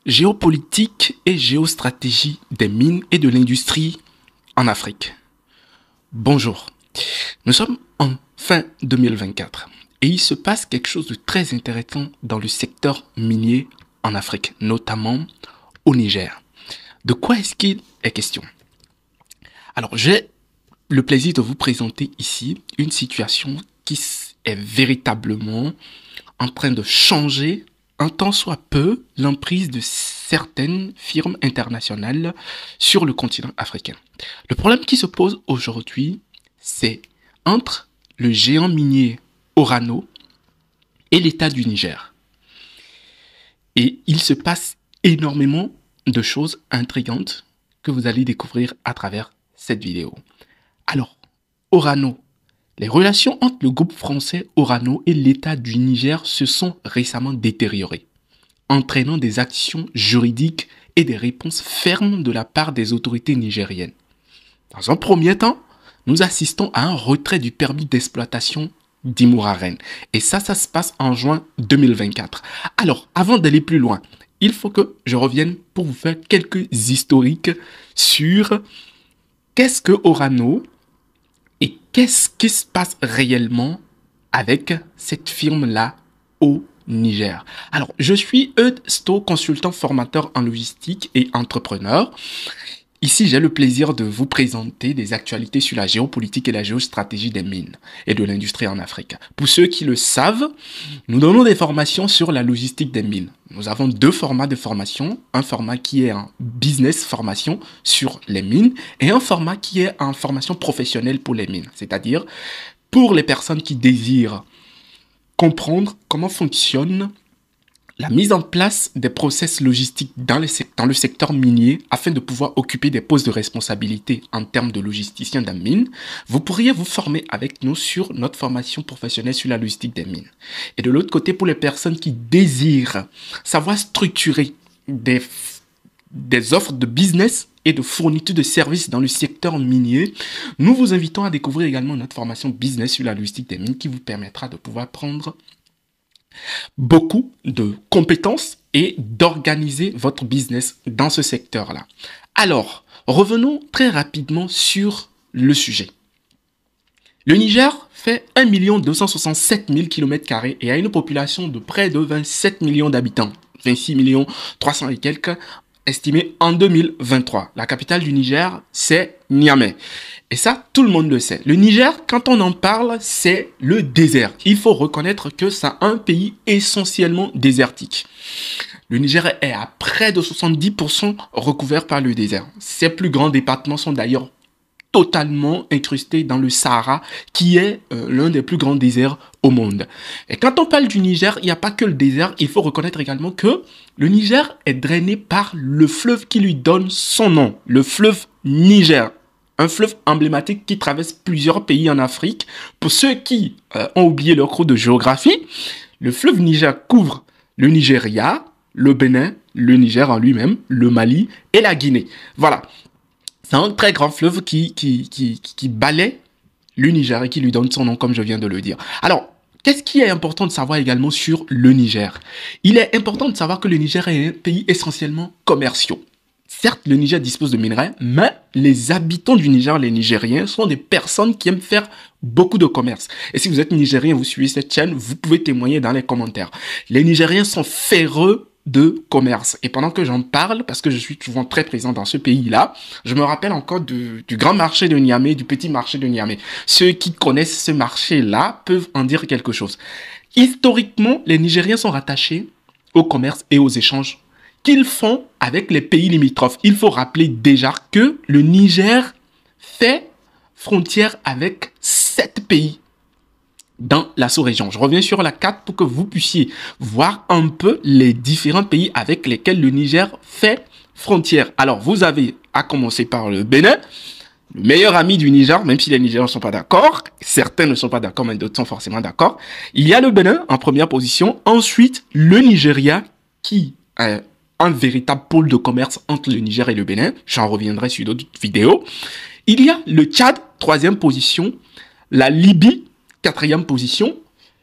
Géopolitique et géostratégie des mines et de l'industrie en Afrique. Bonjour, nous sommes en fin 2024 et il se passe quelque chose de très intéressant dans le secteur minier en Afrique, notamment au Niger. De quoi est-ce qu'il est question? Alors, j'ai le plaisir de vous présenter ici une situation qui est véritablement en train de changer un tant soit peu l'emprise de certaines firmes internationales sur le continent africain. Le problème qui se pose aujourd'hui, c'est entre le géant minier Orano et l'État du Niger. Et il se passe énormément de choses intrigantes que vous allez découvrir à travers cette vidéo. Alors, Orano. Les relations entre le groupe français Orano et l'État du Niger se sont récemment détériorées, entraînant des actions juridiques et des réponses fermes de la part des autorités nigériennes. Dans un premier temps, nous assistons à un retrait du permis d'exploitation d'Imouraren. Et ça se passe en juin 2024. Alors, avant d'aller plus loin, il faut que je revienne pour vous faire quelques historiques sur qu'est-ce que Orano et qu'est-ce qui se passe réellement avec cette firme-là au Niger. Alors, je suis Eudes Sto, consultant formateur en logistique et entrepreneur. Ici, j'ai le plaisir de vous présenter des actualités sur la géopolitique et la géostratégie des mines et de l'industrie en Afrique. Pour ceux qui le savent, nous donnons des formations sur la logistique des mines. Nous avons deux formats de formation, un format qui est en business formation sur les mines et un format qui est en formation professionnelle pour les mines, c'est-à-dire pour les personnes qui désirent comprendre comment fonctionne la mise en place des process logistiques dans le secteur minier afin de pouvoir occuper des postes de responsabilité en termes de logisticien d'un mine. Vous pourriez vous former avec nous sur notre formation professionnelle sur la logistique des mines. Et de l'autre côté, pour les personnes qui désirent savoir structurer des offres de business et de fourniture de services dans le secteur minier, nous vous invitons à découvrir également notre formation business sur la logistique des mines qui vous permettra de pouvoir prendre beaucoup de compétences et d'organiser votre business dans ce secteur-là. Alors, revenons très rapidement sur le sujet. Le Niger fait 1 267 000 km² et a une population de près de 27 millions d'habitants, 26 millions 300 et quelques, estimé en 2023. La capitale du Niger, c'est Niamey. Et ça, tout le monde le sait. Le Niger, quand on en parle, c'est le désert. Il faut reconnaître que c'est un pays essentiellement désertique. Le Niger est à près de 70% recouvert par le désert. Ses plus grands départements sont d'ailleurs totalement incrustés dans le Sahara, qui est l'un des plus grands déserts au monde. Et quand on parle du Niger, il n'y a pas que le désert, il faut reconnaître également que le Niger est drainé par le fleuve qui lui donne son nom, le fleuve Niger. Un fleuve emblématique qui traverse plusieurs pays en Afrique. Pour ceux qui ont oublié leur cours de géographie, le fleuve Niger couvre le Nigeria, le Bénin, le Niger en lui-même, le Mali et la Guinée. Voilà. C'est un très grand fleuve qui balaie le Niger et qui lui donne son nom, comme je viens de le dire. Alors, qu'est-ce qui est important de savoir également sur le Niger? Il est important de savoir que le Niger est un pays essentiellement commercial. Certes, le Niger dispose de minerais, mais les habitants du Niger, les Nigériens, sont des personnes qui aiment faire beaucoup de commerce. Et si vous êtes Nigérien, vous suivez cette chaîne, vous pouvez témoigner dans les commentaires. Les Nigériens sont féreux de commerce. Et pendant que j'en parle, parce que je suis souvent très présent dans ce pays-là, je me rappelle encore du grand marché de Niamey, du petit marché de Niamey. Ceux qui connaissent ce marché-là peuvent en dire quelque chose. Historiquement, les Nigériens sont rattachés au commerce et aux échanges qu'ils font avec les pays limitrophes. Il faut rappeler déjà que le Niger fait frontière avec 7 pays dans la sous-région. Je reviens sur la carte pour que vous puissiez voir un peu les différents pays avec lesquels le Niger fait frontière. Alors, vous avez à commencer par le Bénin, le meilleur ami du Niger, même si les Nigériens ne sont pas d'accord. Certains ne sont pas d'accord, mais d'autres sont forcément d'accord. Il y a le Bénin en première position. Ensuite, le Nigeria qui est un véritable pôle de commerce entre le Niger et le Bénin. J'en reviendrai sur d'autres vidéos. Il y a le Tchad, troisième position. La Libye, quatrième position.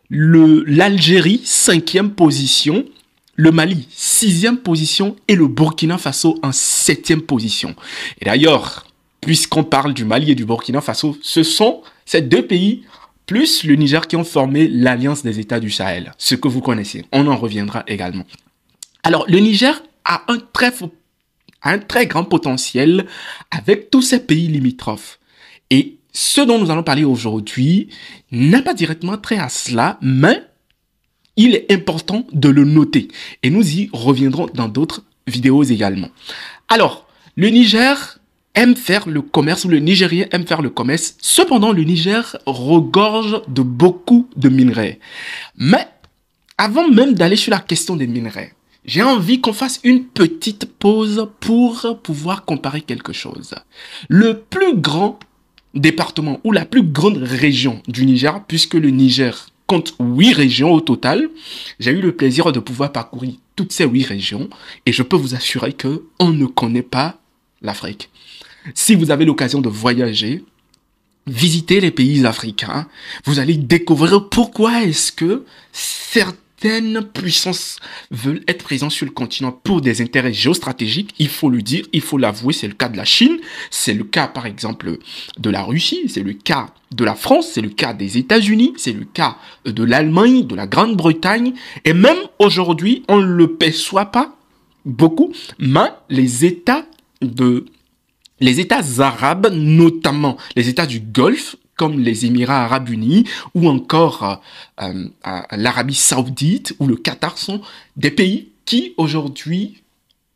L'Algérie, cinquième position. le Mali, 6e position, et le Burkina Faso en 7e position. Et d'ailleurs, puisqu'on parle du Mali et du Burkina Faso, ce sont ces deux pays, plus le Niger, qui ont formé l'Alliance des États du Sahel, ce que vous connaissez. On en reviendra également. Alors, le Niger a un très grand potentiel avec tous ces pays limitrophes. Et ce dont nous allons parler aujourd'hui n'a pas directement trait à cela, mais il est important de le noter. Et nous y reviendrons dans d'autres vidéos également. Alors, le Niger aime faire le commerce, ou le Nigérien aime faire le commerce. Cependant, le Niger regorge de beaucoup de minerais. Mais, avant même d'aller sur la question des minerais, j'ai envie qu'on fasse une petite pause pour pouvoir comparer quelque chose. Le plus grand département ou la plus grande région du Niger, puisque le Niger compte 8 régions au total, j'ai eu le plaisir de pouvoir parcourir toutes ces 8 régions et je peux vous assurer que on ne connaît pas l'Afrique. Si vous avez l'occasion de voyager, visiter les pays africains, vous allez découvrir pourquoi est-ce que certaines puissances veulent être présentes sur le continent pour des intérêts géostratégiques. Il faut le dire, il faut l'avouer, c'est le cas de la Chine, c'est le cas par exemple de la Russie, c'est le cas de la France, c'est le cas des États-Unis, c'est le cas de l'Allemagne, de la Grande-Bretagne, et même aujourd'hui, on ne le perçoit pas beaucoup, mais les États arabes, notamment les États du Golfe, comme les Émirats arabes unis, ou encore l'Arabie saoudite, ou le Qatar, sont des pays qui, aujourd'hui,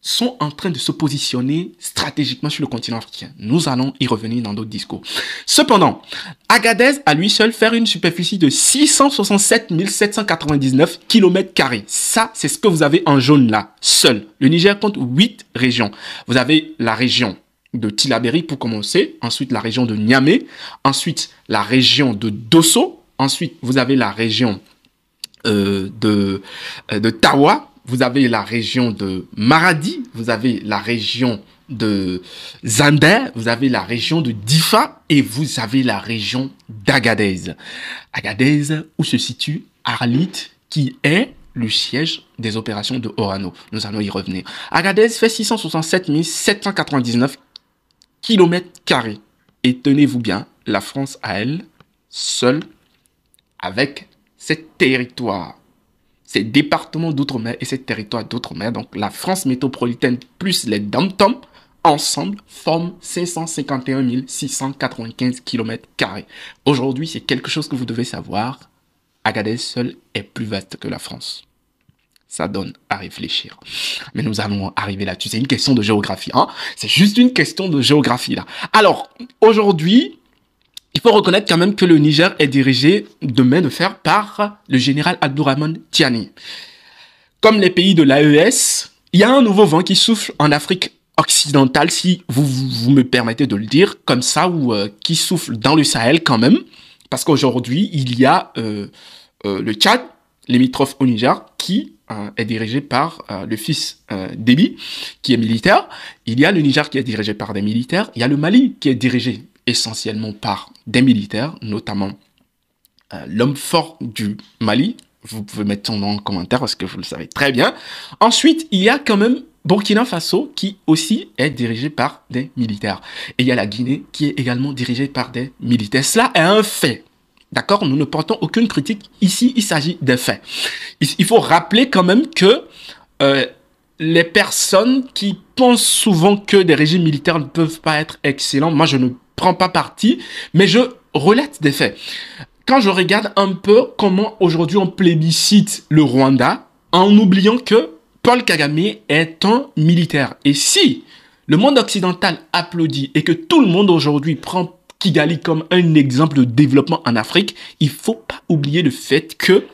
sont en train de se positionner stratégiquement sur le continent africain. Nous allons y revenir dans d'autres discours. Cependant, Agadez, à lui seul, fait une superficie de 667 799 km². Ça, c'est ce que vous avez en jaune là, seul. Le Niger compte 8 régions. Vous avez la région de Tillabéri pour commencer, ensuite la région de Niamey, ensuite la région de Dosso, ensuite vous avez la région de Tawa, vous avez la région de Maradi, vous avez la région de Zander, vous avez la région de Difa et vous avez la région d'Agadez. Agadez, où se situe Arlit, qui est le siège des opérations de Orano. Nous allons y revenir. Agadez fait 667 799 km². Et tenez-vous bien, la France à elle, seule, avec ses territoires, ses départements d'outre-mer et ses territoires d'outre-mer, donc la France métropolitaine plus les dom-toms, ensemble forment 551 695 km². Aujourd'hui, c'est quelque chose que vous devez savoir. Agadez seul est plus vaste que la France. Ça donne à réfléchir. Mais nous allons arriver là-dessus. C'est une question de géographie. Hein? C'est juste une question de géographie là. Alors, aujourd'hui, il faut reconnaître quand même que le Niger est dirigé de main de fer par le général Abdourahmane Tiani. Comme les pays de l'AES, il y a un nouveau vent qui souffle en Afrique occidentale, si vous me permettez de le dire, comme ça, ou qui souffle dans le Sahel quand même. Parce qu'aujourd'hui, il y a le Tchad, limitrophe au Niger, qui est dirigé par le fils d'Ébi, qui est militaire. Il y a le Niger qui est dirigé par des militaires. Il y a le Mali qui est dirigé essentiellement par des militaires, notamment l'homme fort du Mali. Vous pouvez mettre son nom en commentaire parce que vous le savez très bien. Ensuite, il y a quand même Burkina Faso qui aussi est dirigé par des militaires. Et il y a la Guinée qui est également dirigée par des militaires. Cela est un fait. D'accord? Nous ne portons aucune critique. Ici, il s'agit des faits. Il faut rappeler quand même que les personnes qui pensent souvent que des régimes militaires ne peuvent pas être excellents, moi je ne prends pas parti, mais je relate des faits. Quand je regarde un peu comment aujourd'hui on plébiscite le Rwanda, en oubliant que Paul Kagame est un militaire. Et si le monde occidental applaudit et que tout le monde aujourd'hui prend Kigali comme un exemple de développement en Afrique, il ne faut pas oublier le fait que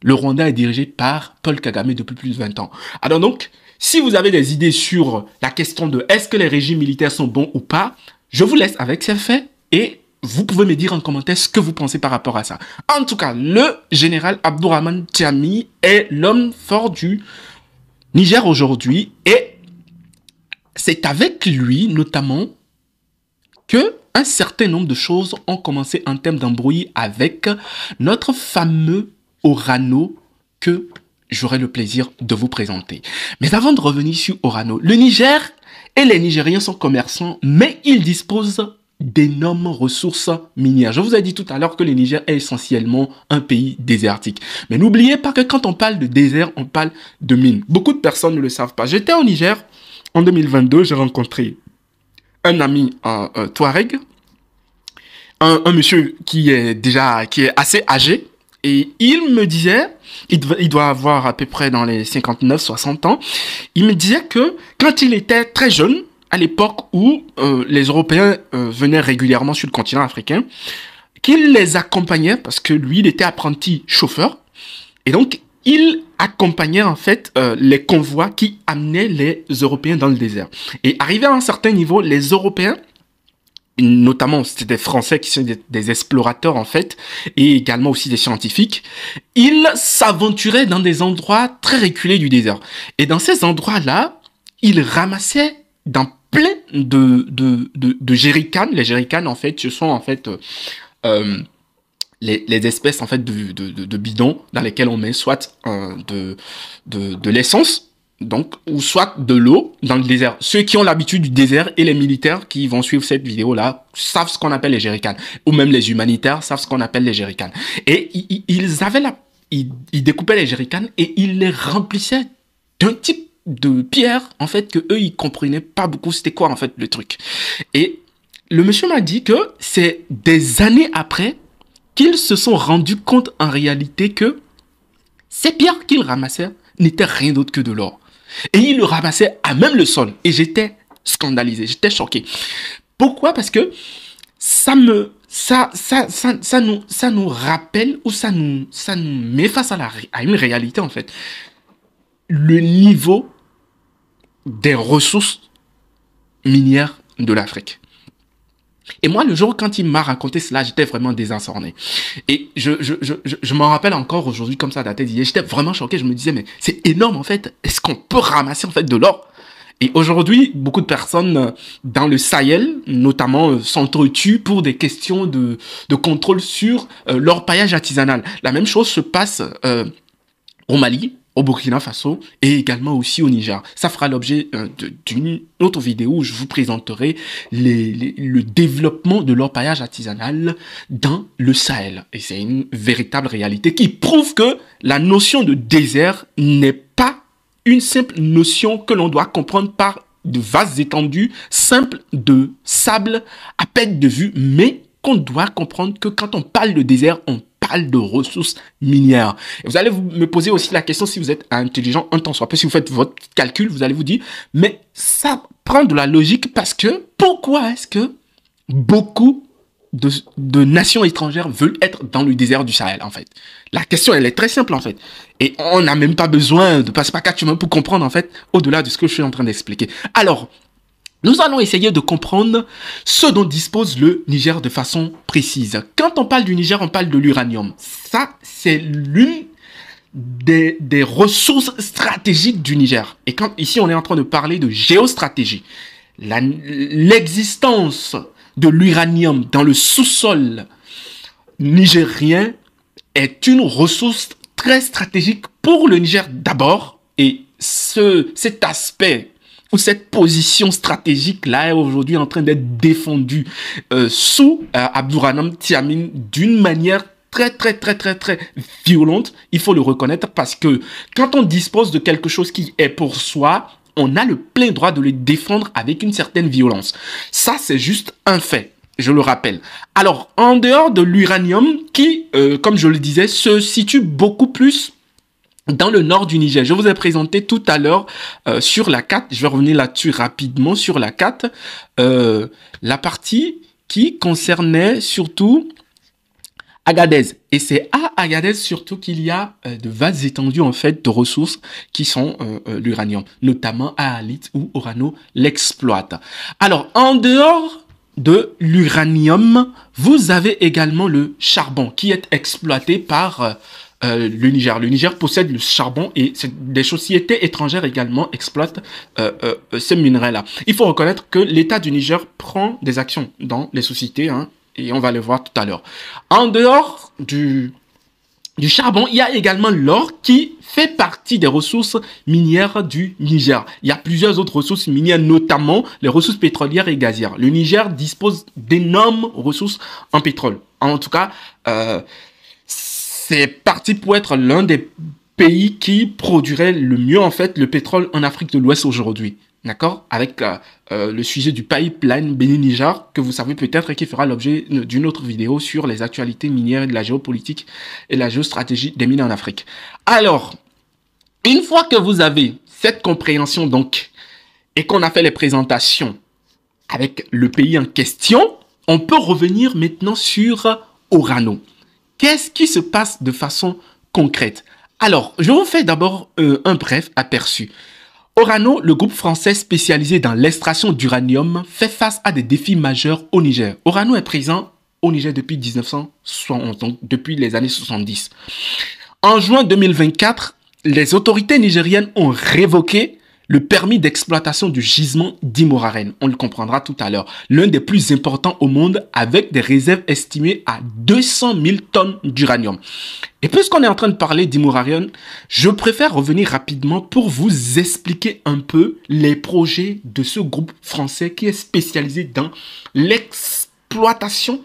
le Rwanda est dirigé par Paul Kagame depuis plus de 20 ans. Alors donc, si vous avez des idées sur la question de est-ce que les régimes militaires sont bons ou pas, je vous laisse avec ces faits et vous pouvez me dire en commentaire ce que vous pensez par rapport à ça. En tout cas, le général Abdourahmane Tiani est l'homme fort du Niger aujourd'hui et c'est avec lui notamment que un certain nombre de choses ont commencé en termes d'embrouille avec notre fameux Orano que j'aurai le plaisir de vous présenter. Mais avant de revenir sur Orano, le Niger et les Nigériens sont commerçants, mais ils disposent d'énormes ressources minières. Je vous ai dit tout à l'heure que le Niger est essentiellement un pays désertique. Mais n'oubliez pas que quand on parle de désert, on parle de mines. Beaucoup de personnes ne le savent pas. J'étais au Niger en 2022, j'ai rencontré un ami Touareg, un monsieur qui est assez âgé, et il me disait, il doit avoir à peu près dans les 59-60 ans, il me disait que quand il était très jeune, à l'époque où les Européens venaient régulièrement sur le continent africain, qu'il les accompagnait, parce que lui, il était apprenti chauffeur, et donc il accompagnait en fait les convois qui amenaient les Européens dans le désert. Et arrivé à un certain niveau, les Européens, notamment c'était des Français qui sont des explorateurs en fait, et également aussi des scientifiques, ils s'aventuraient dans des endroits très reculés du désert. Et dans ces endroits-là, ils ramassaient dans plein de jerrycans. Les jerrycans en fait, ce sont en fait les espèces en fait de bidons dans lesquels on met soit de l'essence, donc, ou soit de l'eau dans le désert. Ceux qui ont l'habitude du désert et les militaires qui vont suivre cette vidéo-là savent ce qu'on appelle les jerrycans. Ou même les humanitaires savent ce qu'on appelle les jerrycans. Et ils avaient ils découpaient les jerrycans et ils les remplissaient d'un type de pierre, en fait, que eux, ils comprenaient pas beaucoup c'était quoi, en fait, le truc. Et le monsieur m'a dit que c'est des années après qu'ils se sont rendus compte en réalité que ces pierres qu'ils ramassaient n'étaient rien d'autre que de l'or. Et ils le ramassaient à même le sol. Et j'étais scandalisé, j'étais choqué. Pourquoi? Parce que ça nous rappelle ou ça nous met face à une réalité en fait. Le niveau des ressources minières de l'Afrique. Et moi, le jour quand il m'a raconté cela, j'étais vraiment désarçonné. Et je m'en rappelle encore aujourd'hui, comme ça, daté d'hier. J'étais vraiment choqué. Je me disais, mais c'est énorme, en fait. Est-ce qu'on peut ramasser, en fait, de l'or? Et aujourd'hui, beaucoup de personnes dans le Sahel, notamment, s'entretuent pour des questions de contrôle sur l'orpaillage artisanal. La même chose se passe au Mali, au Burkina Faso et également aussi au Niger. Ça fera l'objet d'une autre vidéo où je vous présenterai le développement de l'orpaillage artisanal dans le Sahel. Et c'est une véritable réalité qui prouve que la notion de désert n'est pas une simple notion que l'on doit comprendre par de vastes étendues simples de sable à perte de vue, mais qu'on doit comprendre que quand on parle de désert, on parle de ressources minières. Et vous allez me poser aussi la question, si vous êtes intelligent un temps soit peu, si vous faites votre calcul, vous allez vous dire, mais ça prend de la logique parce que pourquoi est-ce que beaucoup de nations étrangères veulent être dans le désert du Sahel, en fait? La question, elle est très simple, en fait. Et on n'a même pas besoin de passer par 4 chemins pour comprendre, en fait, au-delà de ce que je suis en train d'expliquer. Alors, nous allons essayer de comprendre ce dont dispose le Niger de façon précise. Quand on parle du Niger, on parle de l'uranium. Ça, c'est l'une des ressources stratégiques du Niger. Et quand ici, on est en train de parler de géostratégie. L'existence de l'uranium dans le sous-sol nigérien est une ressource très stratégique pour le Niger d'abord. Et cet aspect où cette position stratégique-là est aujourd'hui en train d'être défendue sous Abdourahmane Tiamine d'une manière très violente, il faut le reconnaître, parce que quand on dispose de quelque chose qui est pour soi, on a le plein droit de le défendre avec une certaine violence. Ça, c'est juste un fait, je le rappelle. Alors, en dehors de l'uranium qui, comme je le disais, se situe beaucoup plus dans le nord du Niger. Je vous ai présenté tout à l'heure sur la carte, je vais revenir là-dessus rapidement sur la carte, la partie qui concernait surtout Agadez. Et c'est à Agadez surtout qu'il y a de vastes étendues en fait de ressources qui sont l'uranium, notamment à Alit où Orano l'exploite. Alors, en dehors de l'uranium, vous avez également le charbon qui est exploité par le Niger. Le Niger possède le charbon et des sociétés étrangères également exploitent ces minerais-là. Il faut reconnaître que l'État du Niger prend des actions dans les sociétés, hein, et on va le voir tout à l'heure. En dehors du du charbon, il y a également l'or qui fait partie des ressources minières du Niger. Il y a plusieurs autres ressources minières, notamment les ressources pétrolières et gazières. Le Niger dispose d'énormes ressources en pétrole. En tout cas, c'est parti pour être l'un des pays qui produirait le mieux en fait le pétrole en Afrique de l'Ouest aujourd'hui. D'accord? Avec le sujet du pipeline Bénin-Niger, que vous savez peut-être et qui fera l'objet d'une autre vidéo sur les actualités minières et de la géopolitique et la géostratégie des mines en Afrique. Alors, une fois que vous avez cette compréhension donc, et qu'on a fait les présentations avec le pays en question, on peut revenir maintenant sur Orano. Qu'est-ce qui se passe de façon concrète? Alors, je vous fais d'abord un bref aperçu. Orano, le groupe français spécialisé dans l'extraction d'uranium, fait face à des défis majeurs au Niger. Orano est présent au Niger depuis 1971, donc depuis les années 70. En juin 2024, les autorités nigériennes ont révoqué le permis d'exploitation du gisement d'Imoraren. On le comprendra tout à l'heure. L'un des plus importants au monde avec des réserves estimées à 200 000 tonnes d'uranium. Et puisqu'on est en train de parler d'Imoraren, je préfère revenir rapidement pour vous expliquer un peu les projets de ce groupe français qui est spécialisé dans l'exploitation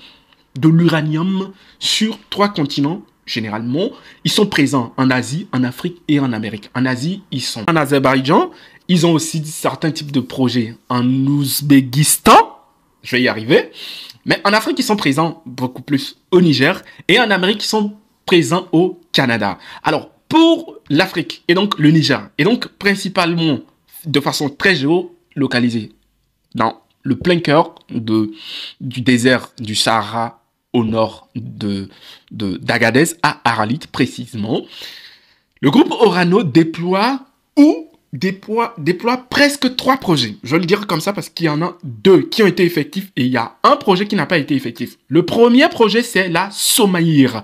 de l'uranium sur 3 continents. Généralement, ils sont présents en Asie, en Afrique et en Amérique. En Asie, ils sont en Azerbaïdjan. Ils ont aussi certains types de projets en Ouzbékistan. Je vais y arriver. Mais en Afrique, ils sont présents beaucoup plus au Niger. Et en Amérique, ils sont présents au Canada. Alors, pour l'Afrique et donc le Niger, et donc principalement de façon très géolocalisée, dans le plein cœur du désert du Sahara, au nord d'Agadez, à Aralit précisément. Le groupe Orano déploie presque 3 projets. Je vais le dire comme ça parce qu'il y en a 2 qui ont été effectifs et il y a un projet qui n'a pas été effectif. Le premier projet, c'est la Somaïr.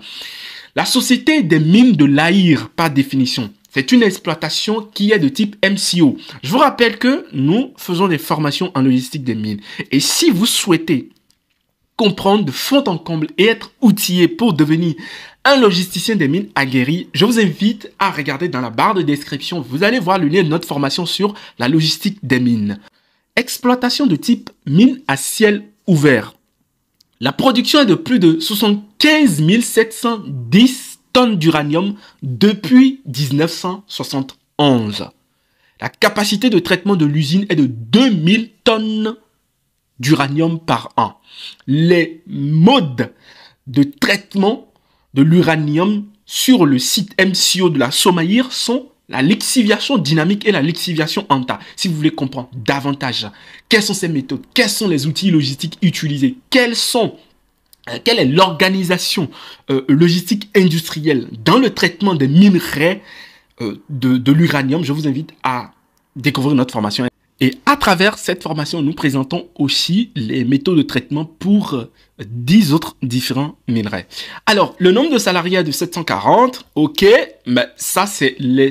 La société des mines de l'Aïr, par définition. C'est une exploitation qui est de type MCO. Je vous rappelle que nous faisons des formations en logistique des mines. Et si vous souhaitez comprendre de fond en comble et être outillé pour devenir un logisticien des mines aguerri, je vous invite à regarder dans la barre de description. Vous allez voir le lien de notre formation sur la logistique des mines. Exploitation de type mine à ciel ouvert. La production est de plus de 75 710 tonnes d'uranium depuis 1971. La capacité de traitement de l'usine est de 2000 tonnes d'uranium par an. Les modes de traitement de l'uranium sur le site MCO de la Somaïr sont la lixiviation dynamique et la lixiviation en tas. Si vous voulez comprendre davantage quelles sont ces méthodes, quels sont les outils logistiques utilisés, quelle est l'organisation logistique industrielle dans le traitement des minerais de l'uranium, je vous invite à découvrir notre formation. Et à travers cette formation, nous présentons aussi les méthodes de traitement pour 10 autres différents minerais. Alors, le nombre de salariés est de 740, ok, mais ça, c'est le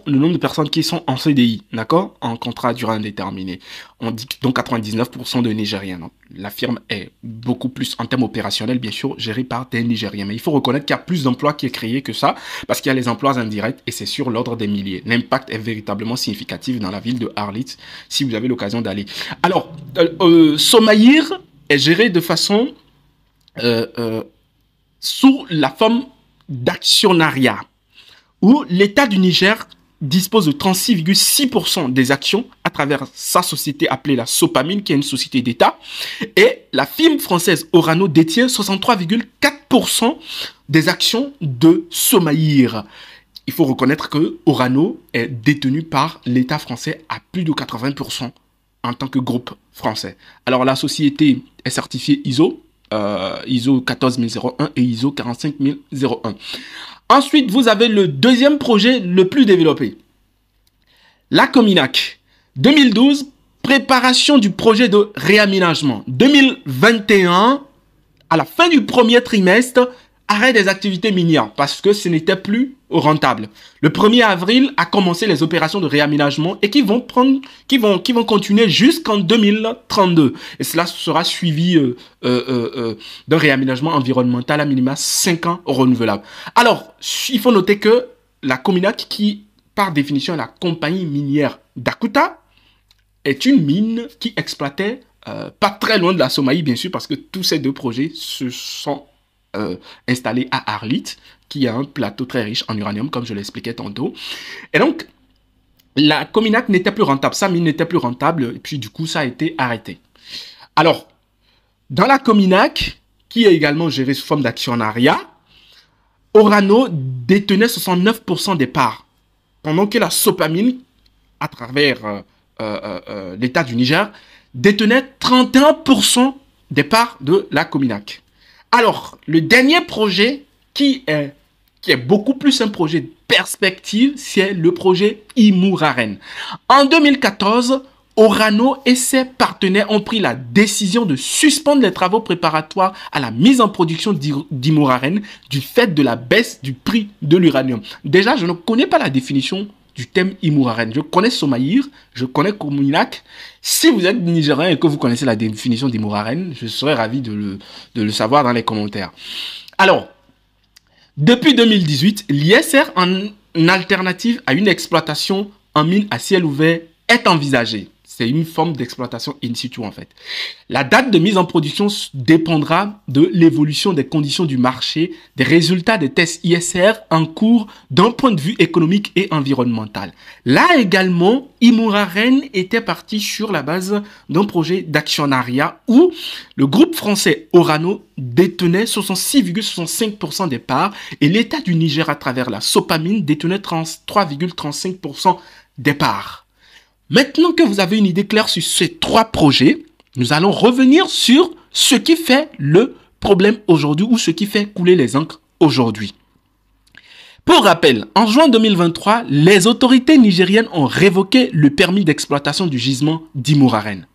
nombre de personnes qui sont en CDI, d'accord, en contrat à durée indéterminée. On dit donc 99% de Nigériens. Donc, la firme est beaucoup plus, en termes opérationnels, bien sûr, gérée par des Nigériens. Mais il faut reconnaître qu'il y a plus d'emplois qui est créé que ça, parce qu'il y a les emplois indirects et c'est sur l'ordre des milliers. L'impact est véritablement significatif dans la ville de Arlit, si vous avez l'occasion d'aller. Alors, Somaïr est géré de façon sous la forme d'actionnariat, où l'État du Niger dispose de 36,6% des actions à travers sa société appelée la Sopamine, qui est une société d'État, et la firme française Orano détient 63,4% des actions de Somaïr. Il faut reconnaître que Orano est détenu par l'État français à plus de 80% en tant que groupe français. Alors la société est certifiée ISO 14001 et ISO 45001. Ensuite, vous avez le deuxième projet le plus développé. La Cominac. 2012, préparation du projet de réaménagement. 2021, à la fin du premier trimestre, arrêt des activités minières parce que ce n'était plus rentable. Le 1er avril a commencé les opérations de réaménagement et qui vont continuer jusqu'en 2032. Et cela sera suivi d'un réaménagement environnemental à minima 5 ans renouvelable. Alors, il faut noter que la Cominac, qui par définition est la compagnie minière d'Akuta, est une mine qui exploitait pas très loin de la Somalie, bien sûr, parce que tous ces deux projets se sont installés à Arlit, qui a un plateau très riche en uranium, comme je l'expliquais tantôt. Et donc, la Cominac n'était plus rentable, sa mine n'était plus rentable, et puis du coup, ça a été arrêté. Alors, dans la Cominac, qui est également gérée sous forme d'actionnariat, Orano détenait 69% des parts, pendant que la Sopamine, à travers l'État du Niger, détenait 31% des parts de la Cominac. Alors, le dernier projet qui est beaucoup plus un projet de perspective, c'est le projet Imuraren. En 2014, Orano et ses partenaires ont pris la décision de suspendre les travaux préparatoires à la mise en production d'Imuraren du fait de la baisse du prix de l'uranium. Déjà, je ne connais pas la définition du thème Imuraren. Je connais Somaïr, je connais Cominac. Si vous êtes nigérien et que vous connaissez la définition d'Imuraren, je serais ravi de le savoir dans les commentaires. Alors, depuis 2018, l'ISR en alternative à une exploitation en mine à ciel ouvert est envisagée. C'est une forme d'exploitation in situ en fait. La date de mise en production dépendra de l'évolution des conditions du marché, des résultats des tests ISR en cours d'un point de vue économique et environnemental. Là également, Imuraren était parti sur la base d'un projet d'actionnariat où le groupe français Orano détenait 66,65% des parts et l'État du Niger à travers la Sopamine détenait 33,35% des parts. Maintenant que vous avez une idée claire sur ces trois projets, nous allons revenir sur ce qui fait le problème aujourd'hui ou ce qui fait couler les encres aujourd'hui. Pour rappel, en juin 2023, les autorités nigériennes ont révoqué le permis d'exploitation du gisement d'Imuraren,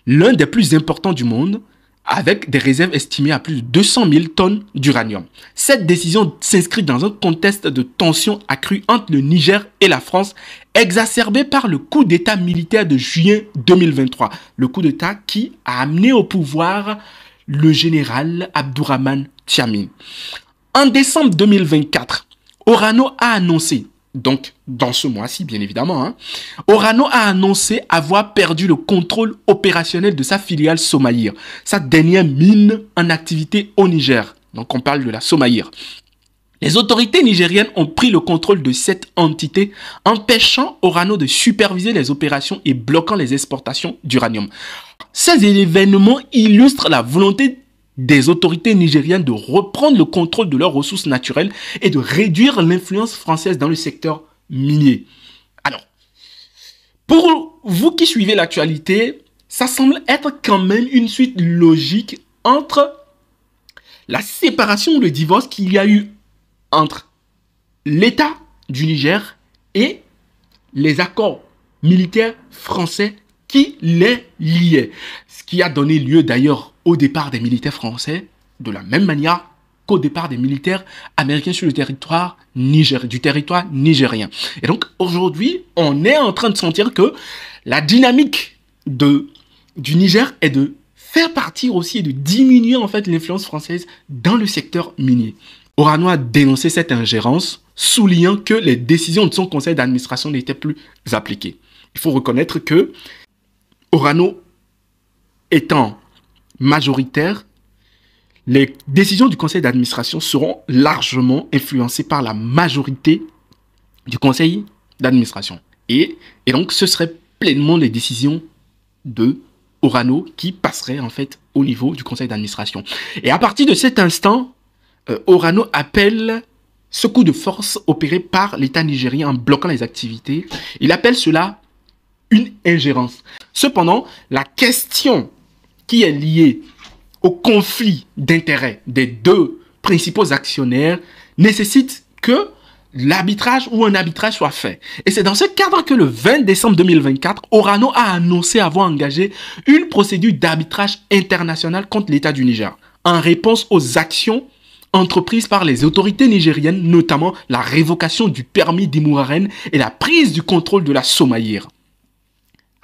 l'un des plus importants du monde, avec des réserves estimées à plus de 200 000 tonnes d'uranium. Cette décision s'inscrit dans un contexte de tension accrue entre le Niger et la France, exacerbé par le coup d'État militaire de juillet 2023. Le coup d'État qui a amené au pouvoir le général Abdourahmane Tiamine. En décembre 2024, Orano a annoncé, donc dans ce mois-ci bien évidemment, Orano a annoncé avoir perdu le contrôle opérationnel de sa filiale Somaïr, sa dernière mine en activité au Niger. Donc on parle de la Somaïr. Les autorités nigériennes ont pris le contrôle de cette entité, empêchant Orano de superviser les opérations et bloquant les exportations d'uranium. Ces événements illustrent la volonté des autorités nigériennes de reprendre le contrôle de leurs ressources naturelles et de réduire l'influence française dans le secteur minier. Alors, pour vous qui suivez l'actualité, ça semble être quand même une suite logique entre la séparation ou le divorce qu'il y a eu entre l'État du Niger et les accords militaires français qui les liaient. Ce qui a donné lieu d'ailleurs au départ des militaires français, de la même manière qu'au départ des militaires américains sur le territoire nigérien. Et donc aujourd'hui, on est en train de sentir que la dynamique du Niger est de faire partir aussi et de diminuer en fait l'influence française dans le secteur minier. Orano a dénoncé cette ingérence, soulignant que les décisions de son conseil d'administration n'étaient plus appliquées. Il faut reconnaître que Orano étant majoritaire, les décisions du conseil d'administration seront largement influencées par la majorité du conseil d'administration. Et donc, ce serait pleinement les décisions de Orano qui passeraient en fait au niveau du conseil d'administration. Et à partir de cet instant, Orano appelle ce coup de force opéré par l'État nigérien en bloquant les activités. Il appelle cela une ingérence. Cependant, la question qui est liée au conflit d'intérêts des deux principaux actionnaires nécessite que l'arbitrage ou un arbitrage soit fait. Et c'est dans ce cadre que le 20 décembre 2024, Orano a annoncé avoir engagé une procédure d'arbitrage international contre l'État du Niger en réponse aux actions entreprises par les autorités nigériennes, notamment la révocation du permis d'Imouraren et la prise du contrôle de la Somaïr.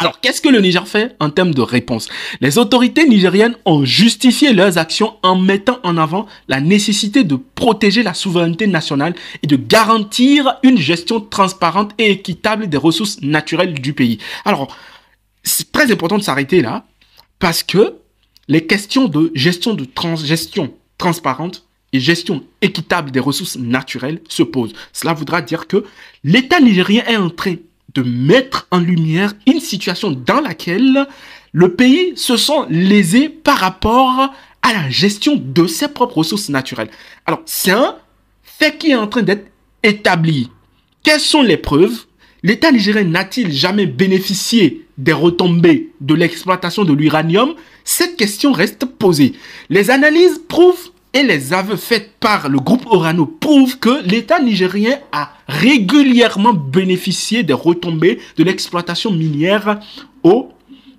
Alors, qu'est-ce que le Niger fait en termes de réponse? Les autorités nigériennes ont justifié leurs actions en mettant en avant la nécessité de protéger la souveraineté nationale et de garantir une gestion transparente et équitable des ressources naturelles du pays. Alors, c'est très important de s'arrêter là parce que les questions de gestion transparente et gestion équitable des ressources naturelles se posent. Cela voudra dire que l'État nigérien est en train de mettre en lumière une situation dans laquelle le pays se sent lésé par rapport à la gestion de ses propres ressources naturelles. Alors, c'est un fait qui est en train d'être établi. Quelles sont les preuves? L'État nigérien n'a-t-il jamais bénéficié des retombées de l'exploitation de l'uranium? Cette question reste posée. Les analyses prouvent et les aveux faits par le groupe Orano prouvent que l'État nigérien a régulièrement bénéficié des retombées de l'exploitation minière au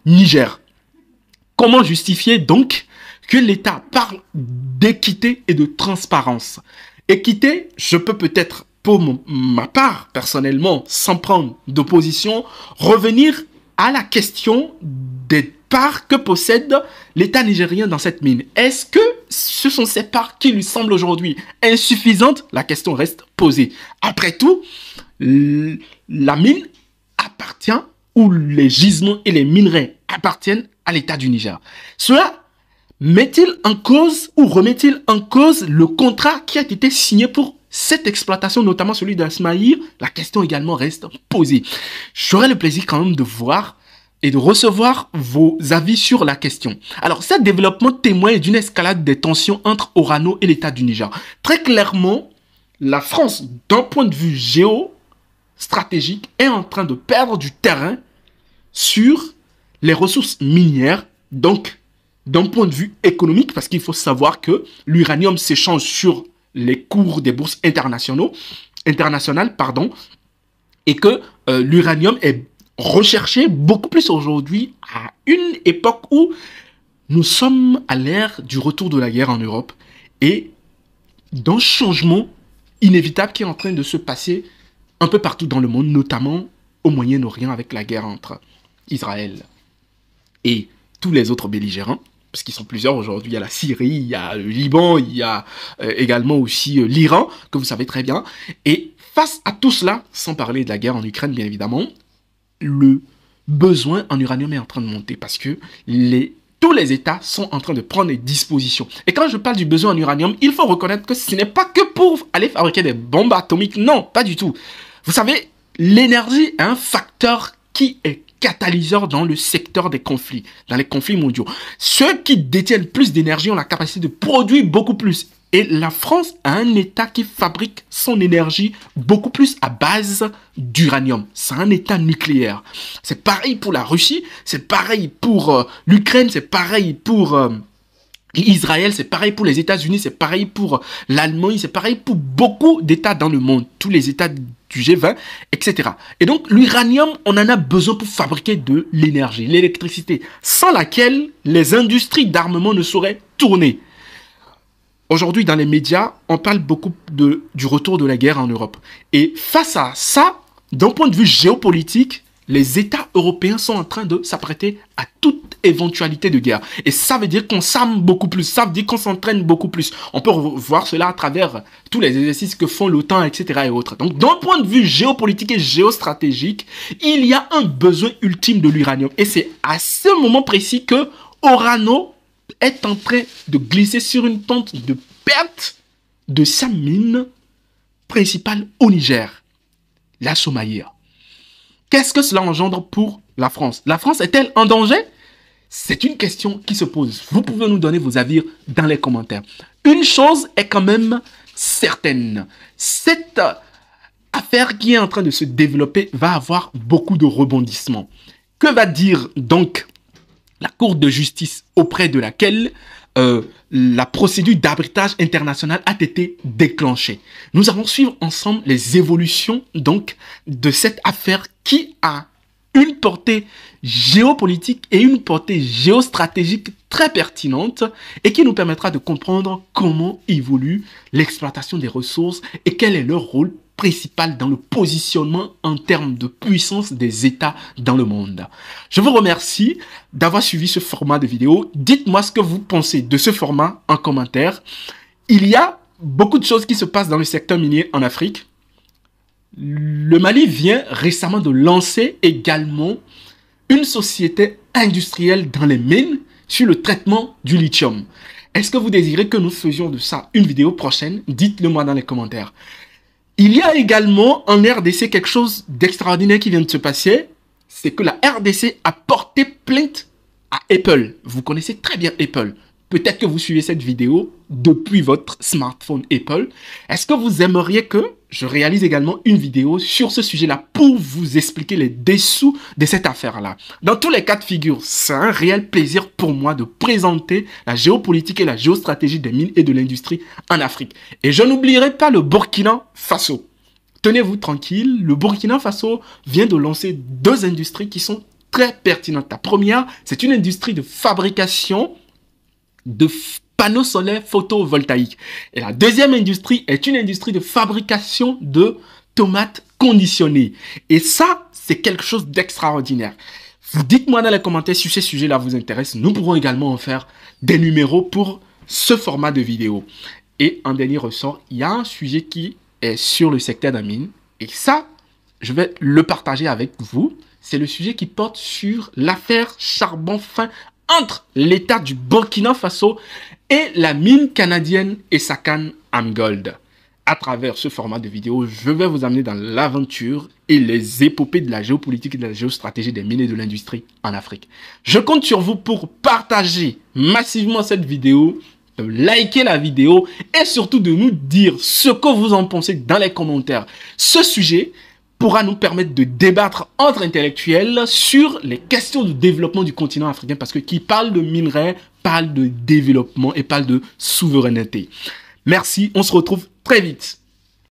Niger. Comment justifier donc que l'État parle d'équité et de transparence? Équité, je peux peut-être, pour ma part, personnellement, sans prendre d'opposition, revenir à la question des parts que possède l'État nigérien dans cette mine. Est-ce que ce sont ces parts qui lui semblent aujourd'hui insuffisantes? La question reste posée. Après tout, la mine appartient, ou les gisements et les minerais appartiennent à l'État du Niger. Cela met-il en cause ou remet-il en cause le contrat qui a été signé pour cette exploitation, notamment celui d'Asmaïr? La question également reste posée. J'aurais le plaisir quand même de voir et de recevoir vos avis sur la question. Alors, ce développement témoigne d'une escalade des tensions entre Orano et l'État du Niger. Très clairement, la France, d'un point de vue géostratégique, est en train de perdre du terrain sur les ressources minières, donc d'un point de vue économique, parce qu'il faut savoir que l'uranium s'échange sur les cours des bourses internationales, et que l'uranium est recherché beaucoup plus aujourd'hui à une époque où nous sommes à l'ère du retour de la guerre en Europe et d'un changement inévitable qui est en train de se passer un peu partout dans le monde, notamment au Moyen-Orient avec la guerre entre Israël et tous les autres belligérants, parce qu'ils sont plusieurs aujourd'hui. Il y a la Syrie, il y a le Liban, il y a également aussi l'Iran, que vous savez très bien. Et face à tout cela, sans parler de la guerre en Ukraine, bien évidemment, le besoin en uranium est en train de monter parce que tous les États sont en train de prendre des dispositions. Et quand je parle du besoin en uranium, il faut reconnaître que ce n'est pas que pour aller fabriquer des bombes atomiques. Non, pas du tout. Vous savez, l'énergie est un facteur qui est catalyseur dans le secteur des conflits, dans les conflits mondiaux. Ceux qui détiennent plus d'énergie ont la capacité de produire beaucoup plus. Et la France a un État qui fabrique son énergie beaucoup plus à base d'uranium. C'est un État nucléaire. C'est pareil pour la Russie, c'est pareil pour l'Ukraine, c'est pareil pour Israël, c'est pareil pour les États-Unis, c'est pareil pour l'Allemagne, c'est pareil pour beaucoup d'États dans le monde, tous les États du G20, etc. Et donc l'uranium, on en a besoin pour fabriquer de l'énergie, l'électricité, sans laquelle les industries d'armement ne sauraient tourner. Aujourd'hui, dans les médias, on parle beaucoup du retour de la guerre en Europe. Et face à ça, d'un point de vue géopolitique, les États européens sont en train de s'apprêter à toute éventualité de guerre. Et ça veut dire qu'on s'arme beaucoup plus, ça veut dire qu'on s'entraîne beaucoup plus. On peut voir cela à travers tous les exercices que font l'OTAN, etc. et autres. Donc, d'un point de vue géopolitique et géostratégique, il y a un besoin ultime de l'uranium. Et c'est à ce moment précis que Orano est en train de glisser sur une pente de perte de sa mine principale au Niger, la Somaïr. Qu'est-ce que cela engendre pour la France? La France est-elle en danger? C'est une question qui se pose. Vous pouvez nous donner vos avis dans les commentaires. Une chose est quand même certaine. Cette affaire qui est en train de se développer va avoir beaucoup de rebondissements. Que va dire donc la Cour de justice auprès de laquelle la procédure d'arbitrage international a été déclenchée? Nous allons suivre ensemble les évolutions donc de cette affaire qui a une portée géopolitique et une portée géostratégique très pertinente et qui nous permettra de comprendre comment évolue l'exploitation des ressources et quel est leur rôle principal dans le positionnement en termes de puissance des États dans le monde. Je vous remercie d'avoir suivi ce format de vidéo. Dites-moi ce que vous pensez de ce format en commentaire. Il y a beaucoup de choses qui se passent dans le secteur minier en Afrique. Le Mali vient récemment de lancer également une société industrielle dans les mines sur le traitement du lithium. Est-ce que vous désirez que nous faisions de ça une vidéo prochaine? Dites-le moi dans les commentaires. Il y a également en RDC quelque chose d'extraordinaire qui vient de se passer. C'est que la RDC a porté plainte à Apple. Vous connaissez très bien Apple. Peut-être que vous suivez cette vidéo depuis votre smartphone Apple. Est-ce que vous aimeriez que je réalise également une vidéo sur ce sujet-là pour vous expliquer les dessous de cette affaire-là? Dans tous les cas de figure, c'est un réel plaisir pour moi de présenter la géopolitique et la géostratégie des mines et de l'industrie en Afrique. Et je n'oublierai pas le Burkina Faso. Tenez-vous tranquille, le Burkina Faso vient de lancer deux industries qui sont très pertinentes. La première, c'est une industrie de fabrication de panneaux solaires photovoltaïques. Et la deuxième industrie est une industrie de fabrication de tomates conditionnées. Et ça, c'est quelque chose d'extraordinaire. Dites-moi dans les commentaires si ce sujet-là vous intéresse. Nous pourrons également en faire des numéros pour ce format de vidéo. Et en dernier ressort, il y a un sujet qui est sur le secteur de la mine. Et ça, je vais le partager avec vous. C'est le sujet qui porte sur l'affaire charbon fin entre l'État du Burkina Faso et la mine canadienne Essakane Amgold. À travers ce format de vidéo, je vais vous amener dans l'aventure et les épopées de la géopolitique et de la géostratégie des mines et de l'industrie en Afrique. Je compte sur vous pour partager massivement cette vidéo, de liker la vidéo et surtout de nous dire ce que vous en pensez dans les commentaires. Ce sujet pourra nous permettre de débattre entre intellectuels sur les questions de développement du continent africain, parce que qui parle de minerais parle de développement et parle de souveraineté. Merci, on se retrouve très vite.